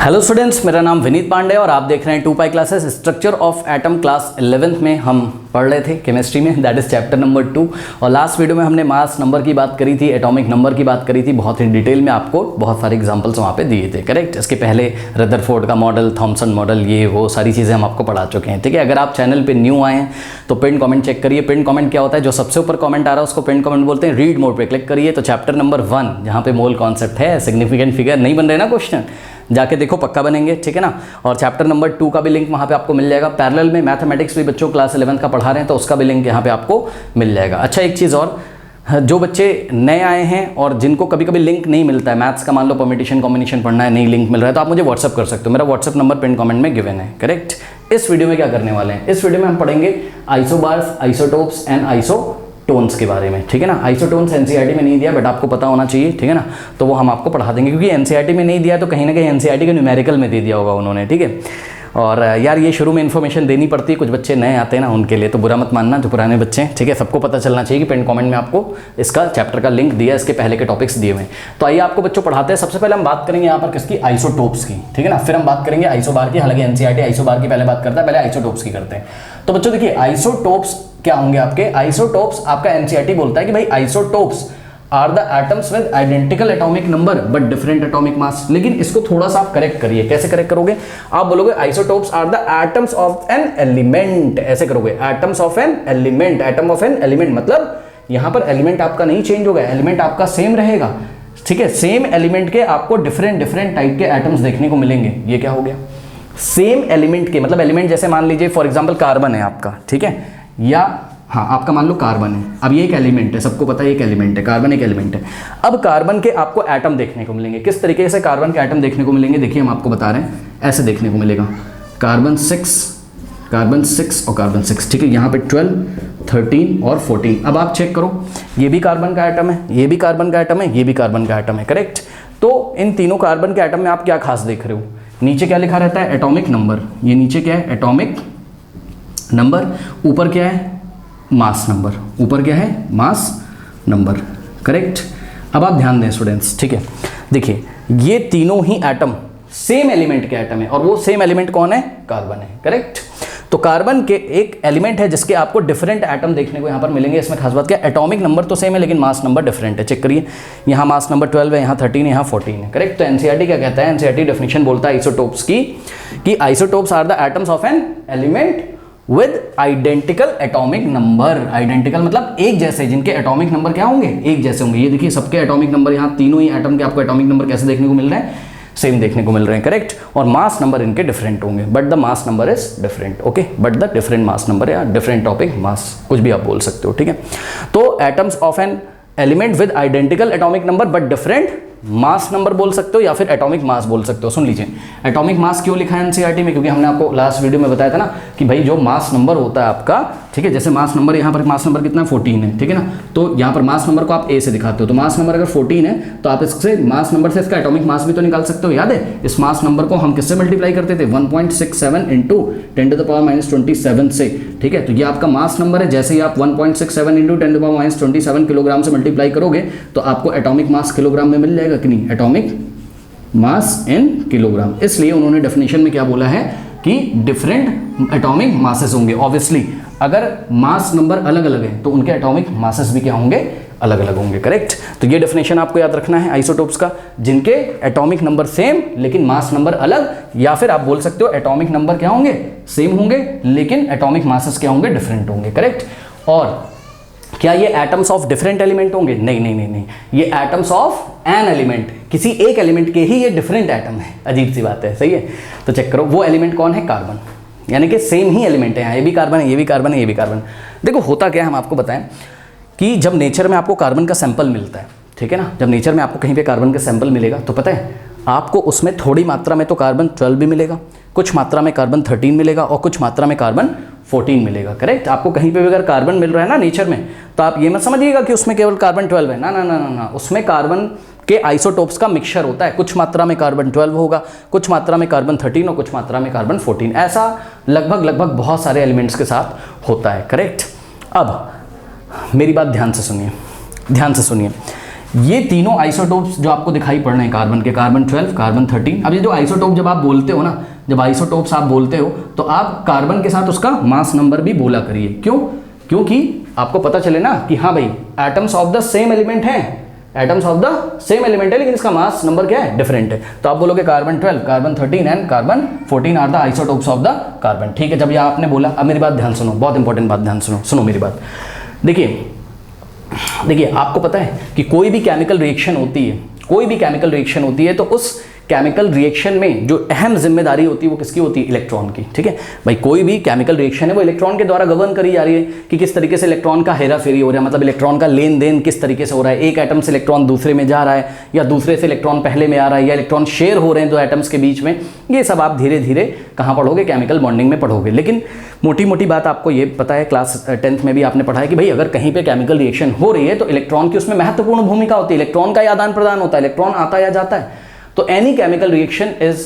Hello students, मेरा नाम विनीत पांडे और आप देख रहे हैं 2 pi classes. Structure of atom class 11th में हम पढ़ रहे थे केमिस्ट्री में, दैट इज चैप्टर नंबर 2। और लास्ट वीडियो में हमने मास नंबर की बात करी थी, एटॉमिक नंबर की बात करी थी, बहुत ही डिटेल में आपको बहुत सारे एग्जांपल्स वहाँ पे दिए थे। करेक्ट। इसके पहले रदरफोर्ड का मॉडल, थॉमसन मॉडल, ये वो सारी चीज़ें हम आपको पढ़ा चुके हैं। ठीक है, अगर आप चैनल पर न्यू आए हैं तो पिन कॉमेंट चेक करिए। पिन कॉमेंट क्या होता है? जो सबसे ऊपर कॉमेंट आ रहा है उसको पिन कॉमेंट बोलते हैं। रीड मोड पर क्लिक करिए तो चैप्टर नंबर 1 जहाँ पे मोल कॉन्सेप्ट है, सिग्निफिकेंट फिगर नहीं बन रहे ना क्वेश्चन, जाके देखो, पक्का बनेंगे। ठीक है ना। और चैप्टर नंबर 2 का भी लिंक वहाँ पे आपको मिल जाएगा। पैरेलल में मैथमेटिक्स भी बच्चों क्लास 11 का पढ़ा रहे हैं तो उसका भी लिंक यहाँ पे आपको मिल जाएगा। अच्छा, एक चीज़ और, जो बच्चे नए आए हैं और जिनको कभी कभी लिंक नहीं मिलता है, मैथ्स का मान लो परम्यूटेशन कॉम्बिनेशन पढ़ना है, नहीं लिंक मिल रहा है, तो आप मुझे व्हाट्सअप कर सकते हो। मेरा व्हाट्सअप नंबर पिन कमेंट में गिवन है। करेक्ट। इस वीडियो में क्या करने वाले हैं? इस वीडियो में हम पढ़ेंगे आइसोबार्स, आइसोटोप्स एंड आइसोटोन्स के बारे में। ठीक है ना। आइसोटोन्स एनसीईआरटी में नहीं दिया, बट आपको पता होना चाहिए। ठीक है ना। तो वो हम आपको पढ़ा देंगे, क्योंकि एनसीईआरटी में नहीं दिया तो कहीं ना कहीं एनसीईआरटी के न्यूमेरिकल में दे दिया होगा उन्होंने। ठीक है। और यार ये शुरू में इन्फॉर्मेशन देनी पड़ती है, कुछ बच्चे नए आते हैं ना, उनके लिए तो बुरा मत मानना, जो पुराने बच्चे हैं। ठीक है, सबको पता चलना चाहिए कि पिन कमेंट में आपको इसका चैप्टर का लिंक दिया है, इसके पहले के टॉपिक्स दिए हुए हैं। तो आइए आपको बच्चों पढ़ाते हैं। सबसे पहले हम बात करेंगे यहाँ पर किसकी? आइसोटोप्स की। ठीक है ना। फिर हम बात करेंगे आइसोबार की। हालांकि एनसीईआरटी आइसोबार की पहले बात करता है, पहले आइसोटोप्स की करते हैं। तो बच्चों देखिए, आइसोटोप्स क्या होंगे आपके? आइसोटोप्स आपका एनसीईआरटी बोलता है कि भाई isotopes are the atoms with identical atomic number but different atomic mass. लेकिन इसको थोड़ा सा आप करेक्ट करिए। कैसे करेक्ट करोगे? आप बोलोगे isotopes are the atoms of an element, ऐसे करोगे। Atoms of an element, atom of an element मतलब यहां पर एलिमेंट आपका नहीं चेंज होगा, एलिमेंट आपका सेम रहेगा। ठीक है। सेम एलिमेंट के आपको डिफरेंट डिफरेंट टाइप के एटम्स देखने को मिलेंगे। ये क्या हो गया? सेम एलिमेंट के मतलब एलिमेंट जैसे मान लीजिए फॉर एग्जाम्पल कार्बन है आपका। ठीक है, या हाँ आपका मान लो कार्बन है। अब ये एक एलिमेंट है, सबको पता है एक एलिमेंट है, कार्बन एक एलिमेंट है। अब कार्बन के आपको एटम देखने को मिलेंगे। किस तरीके से कार्बन के एटम देखने को मिलेंगे? देखिए हम आपको बता रहे हैं, ऐसे देखने को मिलेगा। कार्बन 6 और कार्बन 6। ठीक है, यहाँ पे 12, 13 और 14। अब आप चेक करो, ये भी कार्बन का एटम है, ये भी कार्बन का एटम है, ये भी कार्बन का एटम है। करेक्ट। तो इन तीनों कार्बन के एटम में आप क्या खास देख रहे हो? नीचे क्या लिखा रहता है? Atomic number. ये नीचे क्या है? Atomic number. ऊपर क्या है? Mass number. ऊपर क्या है? Mass number. करेक्ट। अब आप ध्यान दें स्टूडेंट्स। ठीक है, देखिए ये तीनों ही एटम सेम एलिमेंट के एटम है, और वो सेम एलिमेंट कौन है? कार्बन है। करेक्ट। तो कार्बन के एक एलिमेंट है जिसके आपको डिफरेंट एटम देखने को यहां पर मिलेंगे। इसमें खास बात क्या? एटॉमिक नंबर तो सेम है लेकिन मास नंबर डिफरेंट है। चेक करिए, यहाँ मास नंबर 12 है, यहाँ 13 है, यहाँ 14 है। करेक्ट। तो एनसीईआरटी क्या कहता है? एनसीईआरटी डेफिनेशन बोलता है आइसोटोप्स की कि isotopes are the atoms of an element with identical atomic number. Identical मतलब एक जैसे, जिनके एटॉमिक नंबर क्या होंगे? एक जैसे होंगे। ये देखिए सबके एटॉमिक नंबर, यहाँ तीनों ही एटम के आपको एटॉमिक नंबर कैसे देखने को मिल रहे हैं? सेम देखने को मिल रहे हैं। करेक्ट। और मास नंबर इनके डिफरेंट होंगे, but the mass number is different. Okay, but the different mass number या डिफरेंट टॉपिक मास, कुछ भी आप बोल सकते हो। ठीक है। तो atoms of an element with identical atomic number but different mass number बोल सकते हो, या फिर एटॉमिक मास बोल सकते हो। सुन लीजिए, एटॉमिक मास क्यों लिखा है एनसीईआरटी में? क्योंकि हमने आपको लास्ट वीडियो में बताया था ना कि भाई जो मास नंबर होता है आपका, ठीक है, जैसे मास नंबर, यहाँ पर मास नंबर कितना? 14 है। ठीक है ना। तो यहाँ पर मास नंबर को आप ए से दिखाते हो, तो मास नंबर अगर 14 है तो आप इससे मास नंबर से इसका एटॉमिक मास भी तो निकाल सकते हो। याद है, इस मास नंबर को हम किससे मल्टीप्लाई करते थे? 1.67 इंटू 10⁻27 से। ठीक है। तो ये आपका मास नंबर है। जैसे ही आप 1.67 इंटू 10⁻27 किलोग्राम से मल्टीप्लाई करोगे तो आपको एटॉमिक मास किलोग्राम में मिल जाएगा कि नहीं? Atomic mass in kilogram. इसलिए उन्होंने डेफिनेशन में क्या बोला है कि डिफरेंट एटॉमिक मासेस होंगे। ऑब्वियसली अगर मास नंबर अलग अलग है तो उनके एटॉमिक मासेस भी क्या होंगे? अलग अलग होंगे। करेक्ट। तो ये डेफिनेशन आपको याद रखना है आइसोटोप्स का, जिनके एटॉमिक नंबर सेम लेकिन मास नंबर अलग, या फिर आप बोल सकते हो एटॉमिक नंबर क्या होंगे? सेम होंगे लेकिन एटॉमिक मासेस क्या होंगे? डिफरेंट होंगे। करेक्ट। और क्या ये एटम्स ऑफ डिफरेंट एलिमेंट होंगे? नहीं नहीं नहीं नहीं, ये एटम्स ऑफ एन एलिमेंट, किसी एक एलिमेंट के ही ये डिफरेंट एटम है। अजीब सी बात है। सही है। तो चेक करो, वो एलिमेंट कौन है? कार्बन। यानी कि सेम ही एलिमेंट है, यहाँ ये भी कार्बन है, ये भी कार्बन है, ये भी कार्बन। देखो होता क्या है, हम आपको बताएं कि जब नेचर में आपको कार्बन का सैंपल मिलता है, ठीक है ना, जब नेचर में आपको कहीं पे कार्बन का सैंपल मिलेगा तो पता है आपको उसमें थोड़ी मात्रा में तो कार्बन 12 भी मिलेगा, कुछ मात्रा में कार्बन 13 मिलेगा और कुछ मात्रा में कार्बन 14 मिलेगा। करेक्ट। आपको कहीं पे भी अगर कार्बन मिल रहा है ना नेचर में, तो आप ये मत समझिएगा कि उसमें केवल कार्बन 12 है। ना ना ना ना ना, उसमें कार्बन के आइसोटोप्स का मिक्सचर होता है। कुछ मात्रा में कार्बन 12 होगा, कुछ मात्रा में कार्बन 13 और कुछ मात्रा में कार्बन 14। ऐसा लगभग बहुत सारे एलिमेंट्स के साथ होता है। करेक्ट। अब मेरी बात ध्यान से सुनिए, ध्यान से सुनिए। ये तीनों आइसोटोप्स जो आपको दिखाई पड़ रहे हैं कार्बन के, कार्बन 12, कार्बन 13। अब ये जो आइसोटोप जब आप बोलते हो ना, जब आइसोटोप्स आप बोलते हो तो आप कार्बन के साथ उसका मास नंबर भी बोला करिए। क्यों? क्योंकि आपको पता चले ना कि हाँ भाई atoms of the same element हैं, atoms of the same element है, लेकिन इसका मास नंबर क्या है? डिफरेंट है। तो आप बोलोगे carbon 12, carbon 13 and carbon 14 are the isotopes of the carbon. ठीक है, जब ये आपने बोला, अब मेरी बात ध्यान सुनो, बहुत इंपॉर्टेंट बात ध्यान सुनो मेरी बात। देखिए आपको पता है कि कोई भी केमिकल रिएक्शन होती है, तो उस केमिकल रिएक्शन में जो अहम जिम्मेदारी होती है वो किसकी होती है? इलेक्ट्रॉन की। ठीक है भाई, कोई भी केमिकल रिएक्शन है वो इलेक्ट्रॉन के द्वारा गवर्न करी जा रही है कि किस तरीके से इलेक्ट्रॉन का हेरा फेरी हो रहा है, मतलब इलेक्ट्रॉन का लेन देन किस तरीके से हो रहा है, एक एटम से इलेक्ट्रॉन दूसरे में जा रहा है या दूसरे से इलेक्ट्रॉन पहले में आ रहा है, या इलेक्ट्रॉन शेयर हो रहे हैं दो एटम्स के बीच में। ये सब आप धीरे धीरे कहाँ पढ़ोगे? केमिकल बॉन्डिंग में पढ़ोगे। लेकिन मोटी मोटी बात आपको ये पता है, क्लास 10th में भी आपने पढ़ा है कि भाई अगर कहीं पे केमिकल रिएक्शन हो रही है तो इलेक्ट्रॉन की उसमें महत्वपूर्ण भूमिका होती है, इलेक्ट्रॉन का आदान प्रदान होता है, इलेक्ट्रॉन आता या जाता है। तो any chemical reaction is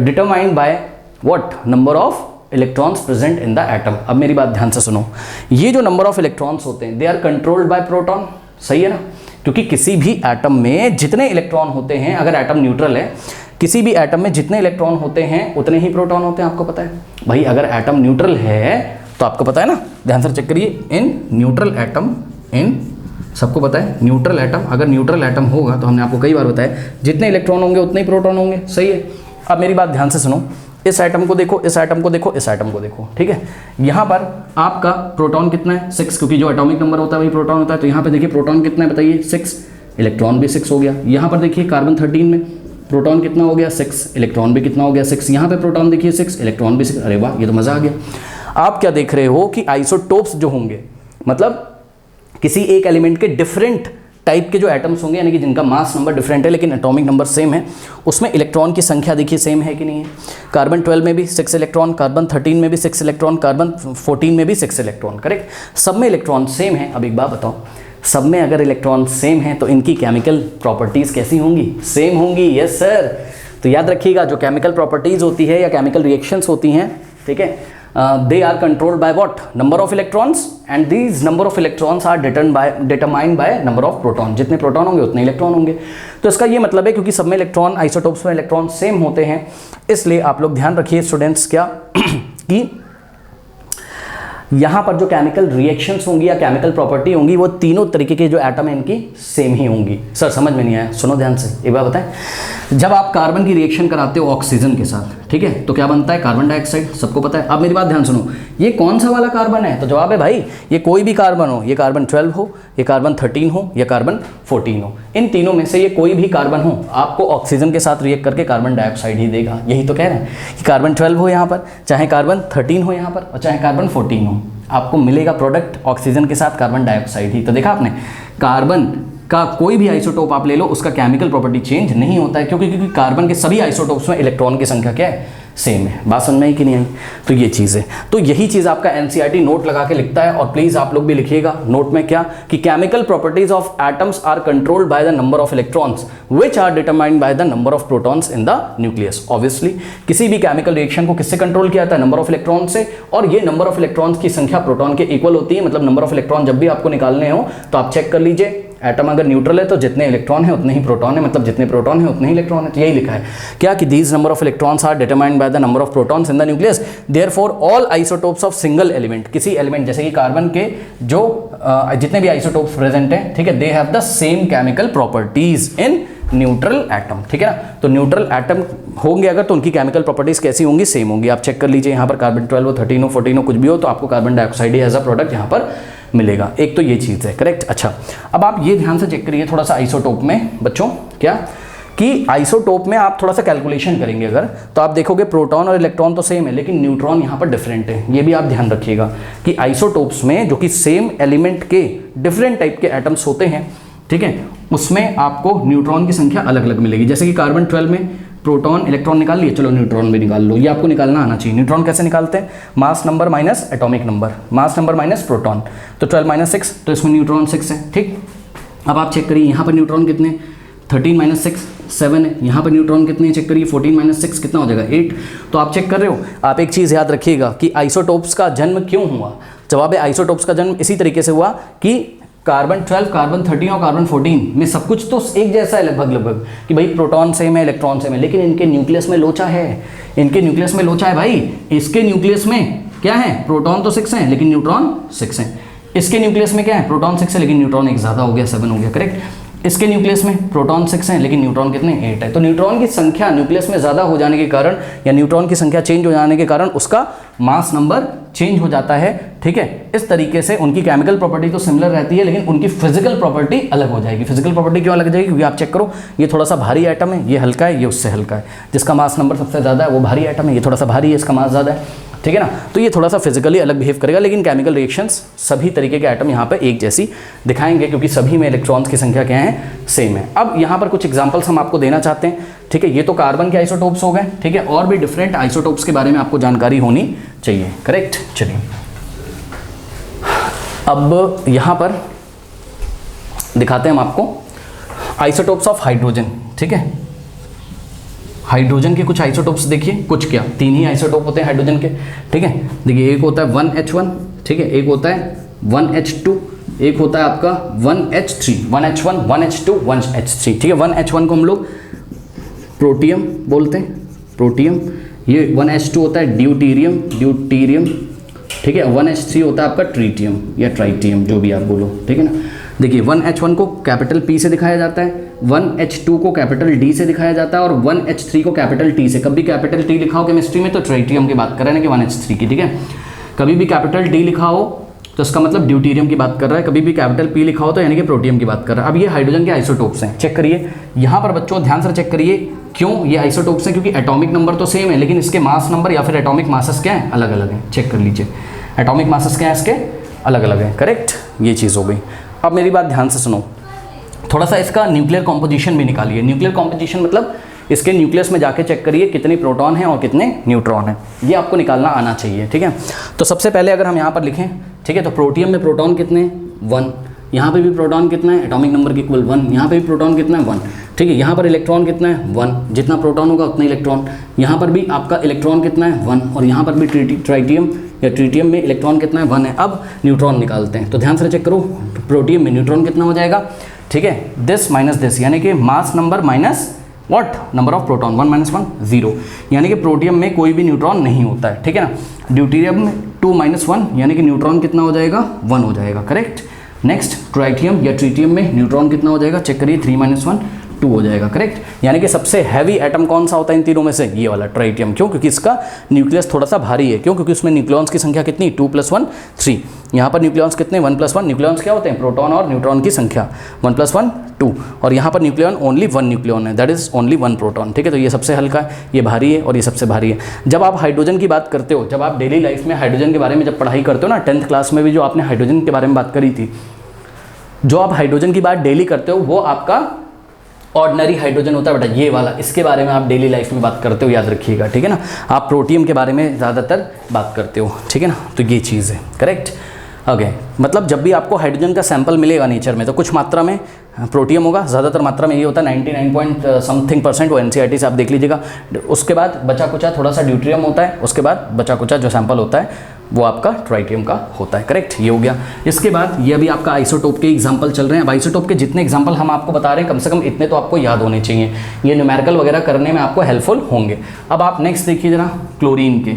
determined by what? Number of electrons present in the atom. अब मेरी बात ध्यान से सुनो, ये जो नंबर ऑफ इलेक्ट्रॉन्स होते हैं they are controlled by proton. सही है ना? क्योंकि किसी भी एटम में जितने इलेक्ट्रॉन होते हैं, अगर एटम न्यूट्रल है, किसी भी एटम में जितने इलेक्ट्रॉन होते हैं उतने ही प्रोटॉन होते हैं। आपको पता है भाई, अगर एटम न्यूट्रल है तो आपको पता है ना, ध्यान से चेक करिए, इन न्यूट्रल एटम, इन सबको पता है न्यूट्रल एटम, अगर न्यूट्रल एटम होगा तो हमने आपको कई बार बताया जितने इलेक्ट्रॉन होंगे उतने ही प्रोटॉन होंगे। सही है? अब मेरी बात ध्यान से सुनो, इस एटम को देखो, इस एटम को देखो, इस एटम को देखो। ठीक है, यहाँ पर आपका प्रोटॉन कितना है? 6, क्योंकि जो एटॉमिक नंबर होता है वही प्रोटॉन होता है। तो यहाँ पे देखिए प्रोटॉन कितना है बताइए? 6, इलेक्ट्रॉन भी 6 हो गया। यहाँ पर देखिए कार्बन 13 में प्रोटॉन कितना हो गया? 6, इलेक्ट्रॉन भी कितना हो गया? 6। यहाँ पे प्रोटॉन देखिए 6, इलेक्ट्रॉन भी 6। अरे वाह, ये तो मजा आ गया। आप क्या देख रहे हो कि आइसोटोप्स जो होंगे, मतलब किसी एक एलिमेंट के डिफरेंट टाइप के जो एटम्स होंगे, यानी कि जिनका मास नंबर डिफरेंट है लेकिन एटॉमिक नंबर सेम है, उसमें इलेक्ट्रॉन की संख्या देखिए सेम है कि नहीं है? कार्बन 12 में भी 6 इलेक्ट्रॉन, कार्बन 13 में भी 6 इलेक्ट्रॉन, कार्बन 14 में भी 6 इलेक्ट्रॉन। करेक्ट, सब में इलेक्ट्रॉन सेम है। अब एक बात बताओ, सब में अगर इलेक्ट्रॉन सेम है तो इनकी केमिकल प्रॉपर्टीज़ कैसी होंगी? सेम होंगी। Yes sir. तो याद रखिएगा, जो केमिकल प्रॉपर्टीज़ होती है या केमिकल रिएक्शंस होती हैं, ठीक है, they are controlled by what? Number of electrons, and these number of electrons are determined by number of proton। जितने प्रोटॉन होंगे उतने इलेक्ट्रॉन होंगे। तो इसका ये मतलब है क्योंकि सब में इलेक्ट्रॉन, आइसोटोप्स में इलेक्ट्रॉन सेम होते हैं, इसलिए आप लोग ध्यान रखिए स्टूडेंट्स क्या कि यहाँ पर जो केमिकल रिएक्शंस होंगी या केमिकल प्रॉपर्टी होंगी वो तीनों तरीके के जो एटम है इनकी सेम ही होंगी। सर समझ में नहीं आया? सुनो ध्यान से, एक बार बताएं, जब आप कार्बन की रिएक्शन कराते हो ऑक्सीजन के साथ, ठीक है, तो क्या बनता है? कार्बन डाइऑक्साइड, सबको पता है। अब मेरी बात ध्यान सुनो, ये कौन सा वाला कार्बन है? तो जवाब है भाई ये कोई भी कार्बन हो, ये कार्बन 12 हो, ये कार्बन 13 हो, या कार्बन 14 हो, इन तीनों में से ये कोई भी कार्बन हो, आपको ऑक्सीजन के साथ रिएक्ट करके कार्बन डाइऑक्साइड ही देगा। यही तो कह रहे हैं कि कार्बन 12 हो यहाँ पर, चाहे कार्बन 13 हो यहाँ पर, और चाहे कार्बन 14 हो, आपको मिलेगा प्रोडक्ट ऑक्सीजन के साथ कार्बन डाइऑक्साइड ही। तो देखा आपने, कार्बन का कोई भी आइसोटोप आप ले लो, उसका केमिकल प्रॉपर्टी चेंज नहीं होता है, क्योंकि कार्बन के सभी आइसोटोप्स में इलेक्ट्रॉन की संख्या क्या है? सेम है। बात समझ में आई कि नहीं आई? तो ये चीज़ है। तो यही चीज़ आपका एनसीईआरटी नोट लगा के लिखता है, और प्लीज़ आप लोग भी लिखिएगा नोट में क्या कि chemical properties of atoms are controlled by the number of electrons which are determined by the number of protons in the nucleus. Obviously किसी भी केमिकल रिएक्शन को किससे कंट्रोल किया जाता है? नंबर ऑफ इलेक्ट्रॉन से, और ये नंबर ऑफ इलेक्ट्रॉन्स की संख्या प्रोटॉन के इक्वल होती है। मतलब नंबर ऑफ इलेक्ट्रॉन जब भी आपको निकालने हो तो आप चेक कर लीजिए, एटम अगर न्यूट्रल है तो जितने इलेक्ट्रॉन है उतने ही प्रोटॉन है, मतलब जितने प्रोटॉन है उतने ही इलेक्ट्रॉन है। तो यही लिखा है क्या कि these number of electrons are determined by the number of protons in the nucleus, therefore all isotopes of single element, किसी एलिमेंट जैसे कि कार्बन के जो जितने भी आइसोटोप्स प्रेजेंट हैं, ठीक है, they have the same chemical properties in neutral atom. ठीक है ना? तो न्यूट्रल एटम होंगे अगर तो उनकी केमिकल प्रॉपर्टीज कैसी होंगी? सेम होंगी। आप चेक कर लीजिए, यहाँ पर कार्बन 12 हो, 13 हो, 14 हो, कुछ भी हो, तो आपको carbon dioxide as a product यहाँ पर मिलेगा। एक तो ये चीज़ है। करेक्ट। अच्छा, अब आप ये ध्यान से चेक करिए थोड़ा सा आइसोटोप में बच्चों, क्या कि आइसोटोप में आप थोड़ा सा कैलकुलेशन करेंगे अगर, तो आप देखोगे प्रोटॉन और इलेक्ट्रॉन तो सेम है लेकिन न्यूट्रॉन यहाँ पर डिफरेंट है। ये भी आप ध्यान रखिएगा कि आइसोटोप्स में जो कि सेम एलिमेंट के डिफरेंट टाइप के एटम्स होते हैं, ठीक है, उसमें आपको न्यूट्रॉन की संख्या अलग अलग मिलेगी। जैसे कि कार्बन 12 में प्रोटॉन इलेक्ट्रॉन निकाल लिए, चलो न्यूट्रॉन भी निकाल लो। ये आपको निकालना आना चाहिए। न्यूट्रॉन कैसे निकालते हैं? Mass number minus atomic number, mass number minus proton, तो 12 माइनस 6, तो इसमें न्यूट्रॉन 6 है। ठीक, अब आप चेक करिए यहाँ पर न्यूट्रॉन कितने, 13 माइनस 6 7 है। यहाँ पर न्यूट्रॉन कितने चेक करिए, 14 माइनस 6 कितना हो जाएगा 8। तो आप चेक कर रहे हो। आप एक चीज़ याद रखिएगा कि आइसोटोप्स का जन्म क्यों हुआ? जवाब है आइसोटोप्स का जन्म इसी तरीके से हुआ कि कार्बन 12, कार्बन 13 और कार्बन 14 में सब कुछ तो एक जैसा है लगभग कि भाई प्रोटॉन सेम है, इलेक्ट्रॉन सेम है, लेकिन इनके न्यूक्लियस में लोचा है, इनके न्यूक्लियस में लोचा है भाई। इसके न्यूक्लियस में क्या है, प्रोटॉन तो 6 हैं लेकिन न्यूट्रॉन 6 हैं। इसके न्यूक्लियस में क्या है, प्रोटॉन 6 है लेकिन न्यूट्रॉन एक ज़्यादा हो गया, 7 हो गया, करेक्ट। इसके न्यूक्लियस में प्रोटॉन 6 हैं लेकिन न्यूट्रॉन कितने, 8 है। तो न्यूट्रॉन की संख्या न्यूक्लियस में ज़्यादा हो जाने के कारण या न्यूट्रॉन की संख्या चेंज हो जाने के कारण उसका मास नंबर चेंज हो जाता है, ठीक है। इस तरीके से उनकी केमिकल प्रॉपर्टी तो सिमिलर रहती है लेकिन उनकी फिजिकल प्रॉपर्टी अलग हो जाएगी। फिजिकल प्रॉपर्टी क्यों अलग हो जाएगी, क्योंकि आप चेक करो, ये थोड़ा सा भारी एटम है, ये हल्का है, ये उससे हल्का है। जिसका मास नंबर सबसे ज़्यादा है वो भारी एटम है, ये थोड़ा सा भारी है, इसका मास ज़्यादा है, ठीक है ना। तो ये थोड़ा सा फिजिकली अलग बिहेव करेगा, लेकिन केमिकल रिएक्शंस सभी तरीके के एटम यहाँ पे एक जैसी दिखाएंगे क्योंकि सभी में इलेक्ट्रॉन्स की संख्या क्या है, सेम है। अब यहाँ पर कुछ एग्जांपल्स हम आपको देना चाहते हैं, ठीक है। ये तो कार्बन के आइसोटोप्स हो गए, ठीक है। और भी डिफरेंट आइसोटोप्स के बारे में आपको जानकारी होनी चाहिए, करेक्ट। चलिए अब यहाँ पर दिखाते हैं हम आपको आइसोटोप्स ऑफ हाइड्रोजन, ठीक है। हाइड्रोजन के कुछ आइसोटोप्स देखिए, कुछ क्या 3 ही आइसोटोप होते हैं हाइड्रोजन के, ठीक है। देखिए एक होता है 1H1, ठीक है, एक होता है 1H2, एक होता है आपका 1H3, 1H1, 1H2, 1H3, ठीक है। 1H1 को हम लोग प्रोटियम बोलते हैं, प्रोटियम। ये 1H2 होता है ड्यूटीरियम, ड्यूटीरियम, ठीक है। 1H3 होता है आपका ट्रीटियम या ट्राइटियम, जो भी आप बोलो, ठीक है ना। देखिए 1H1 को कैपिटल P से दिखाया जाता है, 1H2 को कैपिटल D से दिखाया जाता है और 1H3 को कैपिटल T से। कभी कैपिटल T लिखा हो केमिस्ट्री में तो ट्राइटियम की बात कर रहे हैं ना कि 1H3 की, ठीक है। कभी भी कैपिटल D लिखा हो तो इसका मतलब ड्यूटीरियम की बात कर रहा है, कभी भी कैपिटल P लिखा हो तो यानी कि प्रोटियम की बात कर रहा है। अब ये हाइड्रोजन के आइसोटोप्स हैं, चेक करिए यहाँ पर बच्चों, ध्यान से चेक करिए क्यों ये आइसोटोप्स हैं, क्योंकि एटॉमिक नंबर तो सेम है लेकिन इसके मास नंबर या फिर एटॉमिक मासेस क्या है, अलग अलग हैं। चेक कर लीजिए एटॉमिक मासेस क्या है इसके, अलग अलग है, करेक्ट। ये चीज़ हो गई। अब मेरी बात ध्यान से सुनो, थोड़ा सा इसका न्यूक्लियर कॉम्पोजिशन भी निकालिए। न्यूक्लियर कॉम्पोजिशन मतलब इसके न्यूक्लियस में जाके चेक करिए कितने प्रोटॉन हैं और कितने न्यूट्रॉन हैं, ये आपको निकालना आना चाहिए, ठीक है। तो सबसे पहले अगर हम यहाँ पर लिखें, ठीक है, तो प्रोटियम में प्रोटॉन कितने हैं, 1। यहाँ पे भी प्रोटॉन कितना है, एटॉमिक नंबर के इक्वल 1। यहाँ पे भी प्रोटॉन कितना है, 1, ठीक है। यहाँ पर इलेक्ट्रॉन कितना है, 1। जितना प्रोटॉन होगा उतना इलेक्ट्रॉन। यहाँ पर भी आपका इलेक्ट्रॉन कितना है, 1। और यहाँ पर भी ट्राइटियम या ट्रीटियम में इलेक्ट्रॉन कितना है, 1 है। अब न्यूट्रॉन निकालते हैं, तो ध्यान से चेक करो, प्रोटियम में न्यूट्रॉन कितना हो जाएगा, ठीक है, दिस माइनस दिस, यानी कि mass number minus what, number of proton, 1 - 1 0, यानी कि प्रोटियम में कोई भी न्यूट्रॉन नहीं होता है, ठीक है ना। ड्यूटीरियम में 2 - 1, यानी कि न्यूट्रॉन कितना हो जाएगा, 1 हो जाएगा, करेक्ट। नेक्स्ट ट्राइटियम या ट्रीटियम में न्यूट्रॉन कितना हो जाएगा, चेक करिए, 3 - 1 2 हो जाएगा, करेक्ट। यानी कि सबसे हैवी एटम कौन सा होता है इन तीनों में से, ये वाला ट्राइटियम। क्यों, क्योंकि इसका न्यूक्लियस थोड़ा सा भारी है। क्यों, क्योंकि उसमें न्यूक्लियॉन्स की संख्या कितनी, 2 + 1 3। यहाँ पर न्यूक्लियॉन्स कितने, 1 + 1। न्यूक्लियॉन्स क्या होते हैं, प्रोटॉन और न्यूट्रॉन की संख्या, 1 + 1 2। और यहाँ पर न्यूक्लियॉन ओनली 1 न्यूक्लियॉन है, दैट इज ओनली 1 प्रोटॉन, ठीक है। तो ये सबसे हल्का है, ये भारी है और ये सबसे भारी है। जब आप हाइड्रोजन की बात करते हो, जब आप डेली लाइफ में हाइड्रोजन के बारे में जब पढ़ाई करते हो ना, 10th क्लास में भी जो आपने हाइड्रोजन के बारे में बात करी थी, जो आप हाइड्रोजन की बात डेली करते हो वो आपका ऑर्डिनरी हाइड्रोजन होता है बेटा, ये वाला। इसके बारे में आप डेली लाइफ में बात करते हो, याद रखिएगा, ठीक है ना। आप प्रोटियम के बारे में ज़्यादातर बात करते हो, ठीक है ना। तो ये चीज़ है, करेक्ट। ओके, मतलब जब भी आपको हाइड्रोजन का सैंपल मिलेगा नेचर में तो कुछ मात्रा में प्रोटियम होगा, ज़्यादातर मात्रा में ये होता है 99.something%, वो NCERT से आप देख लीजिएगा। उसके बाद बचा कुचा थोड़ा सा ड्यूटीरियम होता है, उसके बाद बचा कुचा जो सैंपल होता है वो आपका ट्राइटियम का होता है, करेक्ट। ये हो गया। इसके बाद ये अभी आपका आइसोटोप के एग्जांपल चल रहे हैं। अब आइसोटोप के जितने एग्जांपल हम आपको बता रहे हैं, कम से कम इतने तो आपको याद होने चाहिए, ये न्यूमेरिकल वगैरह करने में आपको हेल्पफुल होंगे। अब आप नेक्स्ट देखिए जरा क्लोरीन के,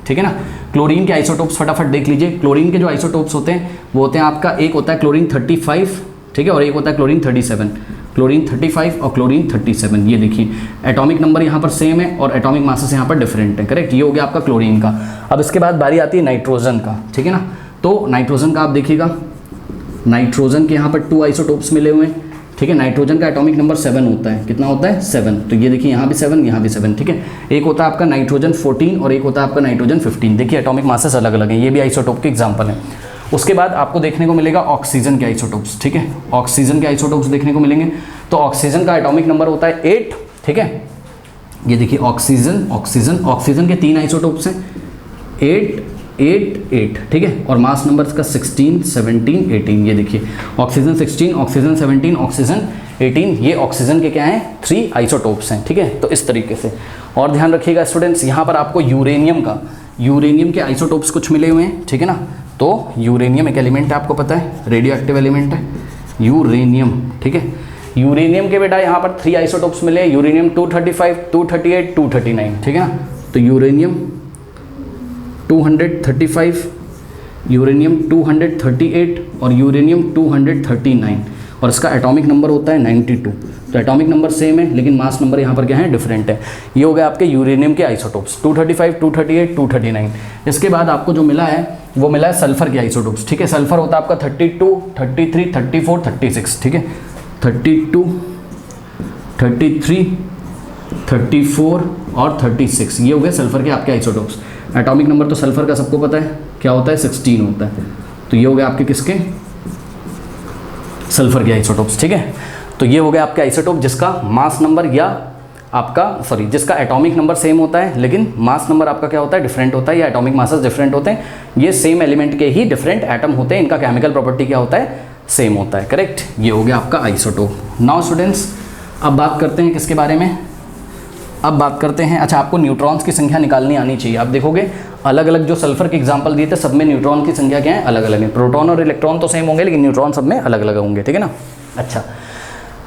ठीक है ना। क्लोरीन के आइसोटोप्स फटाफट देख लीजिए। क्लोरीन के जो आइसोटोप्स होते हैं वो होते हैं आपका, एक होता है क्लोरीन 35, ठीक है, और एक होता है क्लोरीन 37। क्लोरीन 35 और क्लोरीन 37, ये देखिए एटॉमिक नंबर यहाँ पर सेम है और एटॉमिक मासेस यहाँ पर डिफरेंट है, करेक्ट। ये हो गया आपका क्लोरीन का। अब इसके बाद बारी आती है नाइट्रोजन का, ठीक है ना। तो नाइट्रोजन का आप देखिएगा, नाइट्रोजन के यहाँ पर 2 आइसोटोप्स मिले हुए हैं, ठीक है। नाइट्रोजन का एटॉमिक नंबर 7 होता है, कितना होता है, 7। तो ये देखिए यहाँ भी 7, यहाँ भी 7, ठीक है। एक होता है आपका नाइट्रोजन 14 और एक होता है आपका नाइट्रोजन 15। देखिए एटॉमिक मासेस अलग अलग हैं, ये भी आइसोटोप के एग्जाम्पल हैं। उसके बाद आपको देखने को मिलेगा ऑक्सीजन के आइसोटोप्स, ठीक है। ऑक्सीजन के आइसोटोप्स देखने को मिलेंगे। तो ऑक्सीजन का एटॉमिक नंबर होता है 8, ठीक है। ये देखिए ऑक्सीजन, ऑक्सीजन, ऑक्सीजन के 3 आइसोटोप्स हैं, 8 8 8, ठीक है। और मास नंबर इसका 16 17 18। ये देखिए ऑक्सीजन 16, ऑक्सीजन 17, ऑक्सीजन 18, ये ऑक्सीजन के क्या हैं, 3 आइसोटोप्स हैं, ठीक है। तो इस तरीके से। और ध्यान रखिएगा स्टूडेंट्स, यहाँ पर आपको यूरेनियम का, यूरेनियम के आइसोटोप्स कुछ मिले हुए हैं, ठीक है ना। तो यूरेनियम एक एलिमेंट है, आपको पता है रेडियो एक्टिव एलिमेंट है, यूरेनियम, ठीक है। यूरेनियम के बेटा यहाँ पर 3 आइसोटोप्स मिले, यूरेनियम 235, 238, 239, ठीक है ना। तो यूरेनियम 235, यूरेनियम 238 और यूरेनियम 239, और इसका एटॉमिक नंबर होता है 92। तो एटॉमिक नंबर सेम है लेकिन मास नंबर यहाँ पर क्या है, डिफरेंट है। ये हो गया आपके यूरेनियम के आइसोटोप्स 235, 238, 239। इसके बाद आपको जो मिला है वो मिला है सल्फर के आइसोटोप्स, ठीक है। सल्फर होता है आपका 32, 33, 34, 36, ठीक है। 32, 33, 34 और 36, ये हो गए सल्फर के आपके आइसोटोप्स। एटॉमिक नंबर तो सल्फर का सबको पता है क्या होता है, 16 होता है। तो ये हो गए आपके किसके, सल्फर के आइसोटोप्स, ठीक है। तो ये हो गया आपके आइसोटोप जिसका मास नंबर या आपका जिसका एटॉमिक नंबर सेम होता है लेकिन मास नंबर आपका क्या होता है, डिफरेंट होता है, या एटॉमिक मासेस डिफरेंट होते हैं। ये सेम एलिमेंट के ही डिफरेंट एटम होते हैं, इनका केमिकल प्रॉपर्टी क्या होता है, सेम होता है, करेक्ट। ये हो गया आपका आइसोटोप। नाउ स्टूडेंट्स अब बात करते हैं किसके बारे में, अब बात करते हैं, अच्छा आपको न्यूट्रॉन्स की संख्या निकालनी आनी चाहिए। आप देखोगे अलग अलग जो सल्फर के एग्जांपल दिए थे सब में न्यूट्रॉन की संख्या क्या है, अलग अलग है। प्रोटॉन और इलेक्ट्रॉन तो सेम होंगे लेकिन न्यूट्रॉन सब में अलग अलग होंगे, ठीक है ना। अच्छा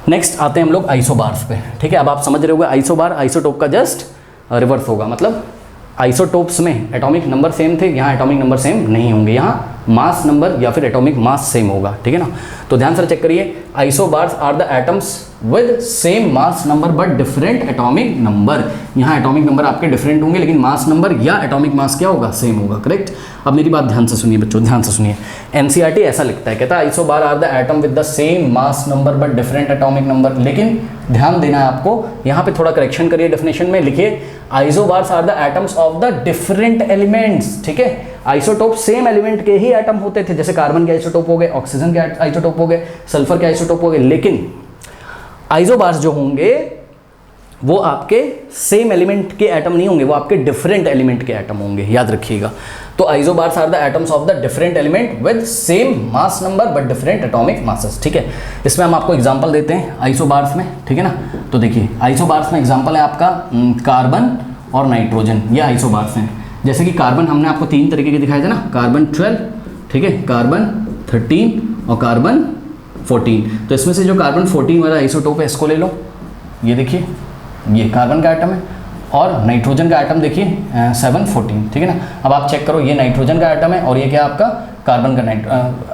नेक्स्ट आते हैं हम लोग आइसोबार्स पे, ठीक है। अब आप समझ रहे होंगे आइसोबार आइसोटोप का जस्ट रिवर्स होगा, मतलब आइसोटोप्स में एटॉमिक नंबर सेम थे, यहाँ एटॉमिक नंबर सेम नहीं होंगे, यहाँ मास नंबर या फिर एटॉमिक मास सेम होगा, ठीक है ना। तो ध्यान से चेक करिए, isobars are the atoms with same mass number but different atomic number. यहाँ एटॉमिक नंबर आपके डिफरेंट होंगे लेकिन मास नंबर या एटॉमिक मास क्या होगा, सेम होगा, करेक्ट। अब मेरी बात ध्यान से सुनिए बच्चों, ध्यान से सुनिए। एनसीईआरटी ऐसा लिखता है, कहता है isobar are the atom with the same mass number but different atomic number. लेकिन ध्यान देना है आपको, यहाँ पे थोड़ा करेक्शन करिए, डेफिनेशन में लिखिए isobars are the atoms of the different elements, ठीक है। आइसोटोप सेम एलिमेंट के ही एटम होते थे, जैसे कार्बन के आइसोटोप हो गए, ऑक्सीजन के आइसोटोप हो गए, सल्फर के आइसोटोप हो गए, लेकिन आइसोबार्स जो होंगे वो आपके सेम एलिमेंट के एटम नहीं होंगे, वो आपके डिफरेंट एलिमेंट के एटम होंगे, याद रखिएगा। तो isobars are the atoms of the different element with same mass number but different atomic masses, ठीक है। इसमें हम आपको एग्जांपल देते हैं आइसोबार्स में, ठीक है ना। तो देखिए आइसोबार्स में एग्जांपल है आपका कार्बन और नाइट्रोजन, ये आइसोबार्स हैं। जैसे कि कार्बन हमने आपको 3 तरीके के दिखाए थे ना, कार्बन 12, ठीक है, कार्बन 13 और कार्बन 14। तो इसमें से जो कार्बन 14 वाला आइसोटोप है इसको ले लो, ये देखिए ये कार्बन का आइटम है, और नाइट्रोजन का आइटम देखिए 714, ठीक है ना। अब आप चेक करो, ये नाइट्रोजन का आइटम है और ये क्या आपका कार्बन का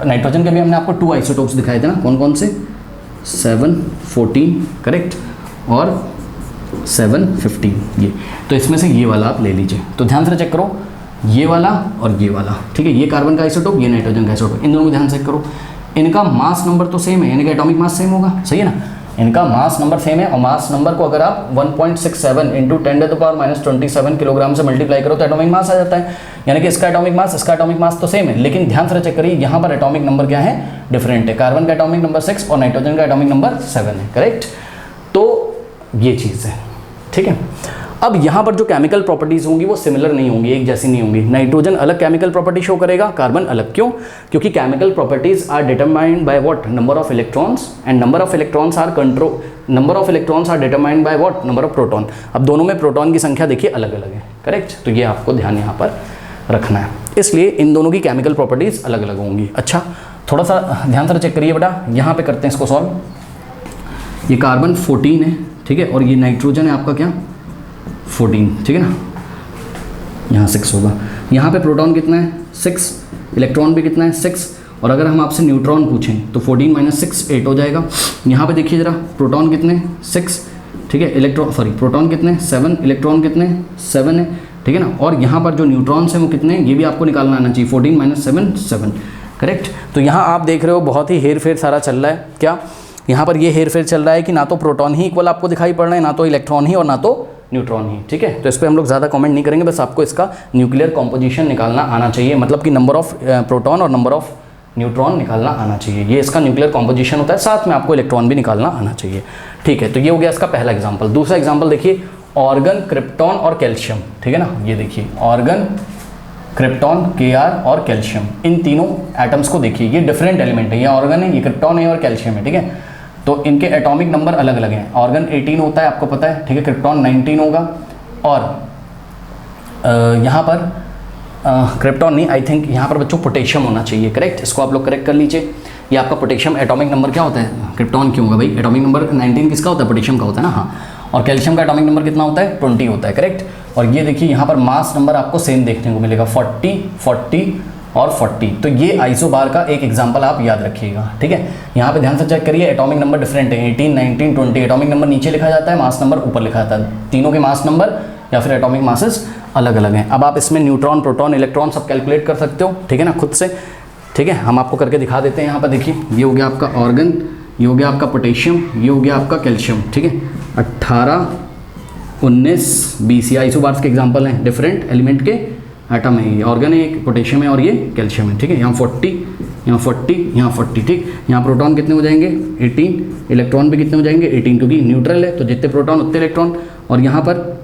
नाइट्रोजन के भी हमने आपको 2 आइसोटोप्स दिखाए थे ना, कौन कौन से, 714 करेक्ट और 715, ये। तो इसमें से ये वाला आप ले लीजिए। तो ध्यान से चेक करो, ये वाला और ये वाला, ठीक है, ये कार्बन का आइसोटोप, ये नाइट्रोजन का आइसोटोप, इन दोनों को ध्यान से चेक करो। इनका मास नंबर तो सेम है, यानी कि एटॉमिक मास सेम होगा, सही है ना। इनका मास नंबर सेम है और मास नंबर को अगर आप 1.67 इंटू 10⁻27 किलोग्राम से मल्टीप्लाई करो तो एटॉमिक मास आ जाता है। यानी कि इसका एटॉमिक मास इसका एटॉमिक मास तो सेम है, लेकिन ध्यान से चेक करिए यहाँ पर एटॉमिक नंबर क्या है, डिफरेंट है। कार्बन का एटॉमिक नंबर 6 और नाइट्रोजन का एटॉमिक नंबर 7 है, करेक्ट। तो ये चीज़ है, ठीक है। अब यहाँ पर जो केमिकल प्रॉपर्टीज़ होंगी वो सिमिलर नहीं होंगी, एक जैसी नहीं होंगी। नाइट्रोजन अलग केमिकल प्रॉपर्टी शो करेगा, कार्बन अलग, क्यों? क्योंकि chemical properties are determined by what, number of electrons, and number of electrons are determined by what, number of proton. अब दोनों में प्रोटॉन की संख्या देखिए अलग अलग है, करेक्ट। तो ये आपको ध्यान यहाँ पर रखना है, इसलिए इन दोनों की केमिकल प्रॉपर्टीज अलग अलग होंगी। अच्छा थोड़ा सा ध्यान से चेक करिए बेटा, यहाँ पे करते हैं इसको सॉल्व। ये कार्बन 14 है, ठीक है, और ये नाइट्रोजन है आपका क्या, 14, ठीक है ना। यहाँ 6 होगा, यहाँ पे प्रोटॉन कितना है, 6, इलेक्ट्रॉन भी कितना है, 6। और अगर हम आपसे न्यूट्रॉन पूछें तो 14 - 6 8 हो जाएगा। यहाँ पे देखिए ज़रा, प्रोटॉन कितने, 6, ठीक है, प्रोटॉन कितने, 7, इलेक्ट्रॉन कितने, 7 है, ठीक है ना। और यहाँ पर जो न्यूट्रॉन्स हैं वो कितने हैं, ये भी आपको निकालना आना चाहिए, 14 - 7 7, करेक्ट। तो यहाँ आप देख रहे हो बहुत ही हेर फेर सारा चल रहा है, क्या यहाँ पर ये हेर फेर चल रहा है कि ना तो प्रोटॉन ही इक्वल आपको दिखाई पड़ रहे हैं, ना तो इलेक्ट्रॉन ही और ना तो न्यूट्रॉन ही, ठीक है। तो इस पर हम लोग ज़्यादा कमेंट नहीं करेंगे, बस आपको इसका न्यूक्लियर कॉम्पोजिशन निकालना आना चाहिए, मतलब कि नंबर ऑफ प्रोटॉन और नंबर ऑफ न्यूट्रॉन निकालना आना चाहिए। ये इसका न्यूक्लियर कॉम्पोजिशन होता है, साथ में आपको इलेक्ट्रॉन भी निकालना आना चाहिए, ठीक है। तो ये हो गया इसका पहला एग्जाम्पल। दूसरा एग्जाम्पल देखिए, ऑर्गन, क्रिप्टॉन और कैल्शियम, ठीक है ना। ये देखिए ऑर्गन, क्रिप्टॉन, Kr और कैल्शियम, इन तीनों एटम्स को देखिए, ये डिफरेंट एलिमेंट है, ये ऑर्गन है, ये क्रिप्टॉन है और कैल्शियम है, ठीक है। तो इनके एटॉमिक नंबर अलग अलग हैं। ऑर्गन 18 होता है, आपको पता है, ठीक है, क्रिप्टॉन 19 होगा, और यहाँ पर क्रिप्टॉन नहीं, आई थिंक यहाँ पर बच्चों पोटेशियम होना चाहिए, करेक्ट। इसको आप लोग करेक्ट कर लीजिए। ये आपका पोटेशियम एटॉमिक नंबर क्या होता है, क्रिप्टॉन क्यों होगा भाई, एटॉमिक नंबर 19 किसका होता है, पोटेशियम का होता है ना, हाँ। और कैल्शियम का एटॉमिक नंबर कितना होता है, 20 होता है, करेक्ट। और ये देखिए यहाँ पर मास नंबर आपको सेम देखने को मिलेगा, 40, 40 और 40। तो ये आइसोबार का एक एग्जांपल आप याद रखिएगा, ठीक है। यहाँ पे ध्यान से चेक करिए, एटॉमिक नंबर डिफरेंट है, 18, 19, 20। एटॉमिक नंबर नीचे लिखा जाता है, मास नंबर ऊपर लिखा जाता है, तीनों के मास नंबर या फिर एटॉमिक मासेस अलग अलग हैं। अब आप इसमें न्यूट्रॉन, प्रोटॉन, इलेक्ट्रॉन सब कैलकुलेट कर सकते हो, ठीक है ना, खुद से, ठीक है। हम आपको करके दिखा देते हैं। यहाँ पर देखिए, ये हो गया आपका ऑर्गन, ये हो गया आपका पोटेशियम, ये हो गया आपका कैल्शियम, ठीक है। 18, 19, 20 ये आइसोबार्स के एग्जांपल हैं, डिफरेंट एलिमेंट के एटम है, ये ऑर्गन है, एक पोटेशियम है और ये कैल्शियम है, ठीक है। यहाँ 40, यहाँ 40, यहाँ 40, ठीक। यहाँ प्रोटॉन कितने हो जाएंगे, 18, इलेक्ट्रॉन भी कितने हो जाएंगे, 18, क्योंकि न्यूट्रल है तो जितने प्रोटॉन उतने इलेक्ट्रॉन। और यहाँ पर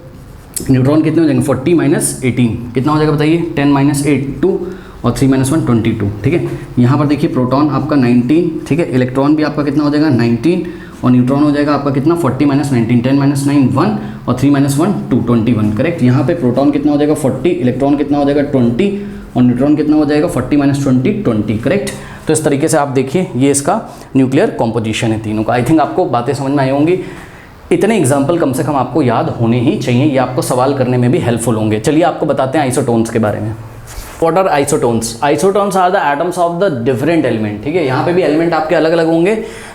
न्यूट्रॉन कितने हो जाएंगे, 40 - 18 कितना हो जाएगा बताइए, 10 - 8 2 और 3 - 1 22, ठीक है। यहाँ पर देखिए प्रोटॉन आपका 19, ठीक है, इलेक्ट्रॉन भी आपका कितना हो जाएगा 19 और न्यूट्रॉन हो जाएगा आपका कितना 40 - 19, 10 - 9 1 और 3 - 1 2, 21, करेक्ट। यहाँ पे प्रोटॉन कितना हो जाएगा 40, इलेक्ट्रॉन कितना हो जाएगा 20 और न्यूट्रॉन कितना हो जाएगा 40 - 20 20, करेक्ट। तो इस तरीके से आप देखिए ये इसका न्यूक्लियर कॉम्पोजिशन है तीनों का। आई थिंक आपको बातें समझ में आई होंगी। इतने एग्जाम्पल कम से कम आपको याद होने ही चाहिए, ये आपको सवाल करने में भी हेल्पफुल होंगे। चलिए आपको बताते हैं आइसोटोन्स के बारे में। What are isotones? Isotones are the atoms of the different element, ठीक है। यहाँ पे भी एलिमेंट आपके अलग अलग होंगे,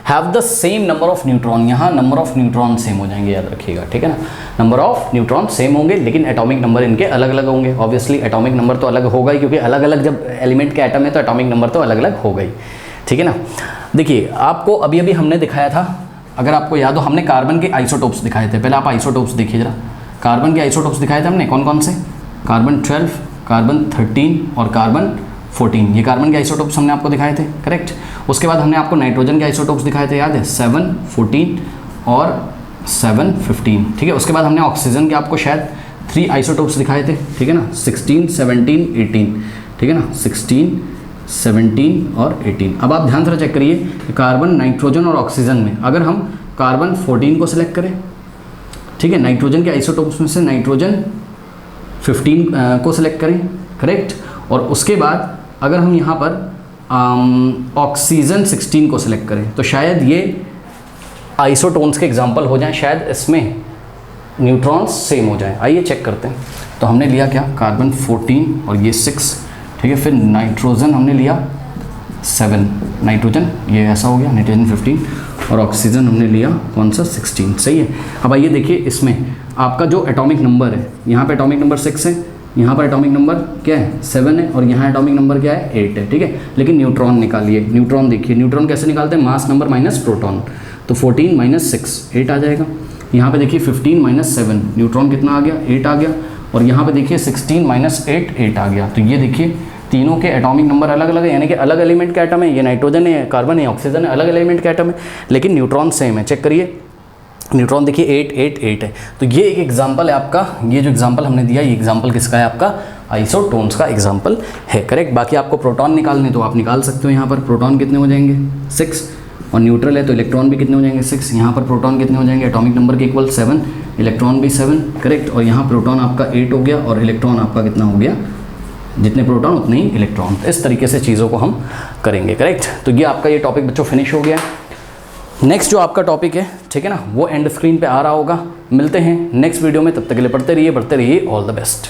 have the same number of neutron, यहाँ नंबर ऑफ न्यूट्रॉन सेम हो जाएंगे, याद रखिएगा, ठीक है ना। नंबर ऑफ न्यूट्रॉन सेम होंगे लेकिन एटॉमिक नंबर इनके अलग अलग होंगे। ऑब्वियसली एटॉमिक नंबर तो अलग होगा ही, क्योंकि अलग अलग जब एलिमेंट के एटम है तो एटॉमिक नंबर तो अलग अलग होगा ही, ठीक है ना। देखिए आपको अभी अभी हमने दिखाया था, अगर आपको याद हो, हमने कार्बन के आइसोटोप्स दिखाए थे। पहले आप आइसोटोप्स देखिए जरा, कार्बन के आइसोटोप्स दिखाए थे हमने, कौन कौन से, कार्बन 12, कार्बन 13 और कार्बन 14, ये कार्बन के आइसोटोप्स हमने आपको दिखाए थे, करेक्ट। उसके बाद हमने आपको नाइट्रोजन के आइसोटोप्स दिखाए थे, याद है, 7, 14 और 7, 15, ठीक है। उसके बाद हमने ऑक्सीजन के आपको शायद 3 आइसोटोप्स दिखाए थे, ठीक है ना, 16, 17, 18, ठीक है ना, 16, 17 और 18। अब आप ध्यान से चेक करिए, कार्बन, नाइट्रोजन और ऑक्सीजन में अगर हम कार्बन 14 को सिलेक्ट करें, ठीक है, नाइट्रोजन के आइसोटोप्स में से नाइट्रोजन 15 को सिलेक्ट करें, करेक्ट। और उसके बाद अगर हम यहाँ पर ऑक्सीजन 16 को सिलेक्ट करें तो शायद ये आइसोटोन्स के एग्जाम्पल हो जाएं, शायद इसमें न्यूट्रॉन्स सेम हो जाएं। आइए चेक करते हैं। तो हमने लिया क्या, कार्बन 14 और ये 6, ठीक है। फिर नाइट्रोजन हमने लिया 7, नाइट्रोजन ये ऐसा हो गया, नाइट्रोजन 15 और ऑक्सीजन हमने लिया कौन सा, 16, सही है। अब आइए देखिए इसमें आपका जो एटॉमिक नंबर है, यहाँ पे एटॉमिक नंबर 6 है, यहाँ पर एटॉमिक नंबर क्या है 7 है और यहाँ एटॉमिक नंबर क्या है 8 है, ठीक है। लेकिन न्यूट्रॉन निकालिए, न्यूट्रॉन देखिए, न्यूट्रॉन कैसे निकालते हैं, मास नंबर माइनस प्रोटॉन, तो 14 - 6 8 आ जाएगा। यहाँ पे देखिए 15 - 7 न्यूट्रॉन कितना आ गया, 8 आ गया। और यहाँ पे देखिए 16 - 8 8 आ गया। तो ये देखिए तीनों के एटॉमिक नंबर अलग अलग है, यानी कि अलग एलिमेंट के एटम है, ये नाइट्रोजन है, कार्बन है, ऑक्सीजन है, अलग एलिमेंट के एटम है, लेकिन न्यूट्रॉन सेम है। चेक करिए, न्यूट्रॉन देखिए 8 8 8 है। तो ये एक एग्जांपल है आपका, ये जो एग्जांपल हमने दिया, ये एग्जांपल किसका है, आपका आइसोटोन्स का एग्जांपल है, करेक्ट। बाकी आपको प्रोटॉन निकालने तो आप निकाल सकते हो। यहाँ पर प्रोटॉन कितने हो जाएंगे 6 और न्यूट्रल है तो इलेक्ट्रॉन भी कितने हो जाएंगे 6। यहाँ पर प्रोटॉन कितने हो जाएंगे, एटॉमिक नंबर के इक्वल 7, इलेक्ट्रॉन भी 7, करेक्ट। और यहाँ प्रोटॉन आपका 8 हो गया और इलेक्ट्रॉन आपका कितना हो गया, जितने प्रोटॉन उतने ही इलेक्ट्रॉन। इस तरीके से चीज़ों को हम करेंगे, करेक्ट। तो ये आपका ये टॉपिक बच्चों फिनिश हो गया। नेक्स्ट जो आपका टॉपिक है, ठीक है ना, वो एंड स्क्रीन पे आ रहा होगा। मिलते हैं नेक्स्ट वीडियो में, तब तक के लिए पढ़ते रहिए, ऑल द बेस्ट।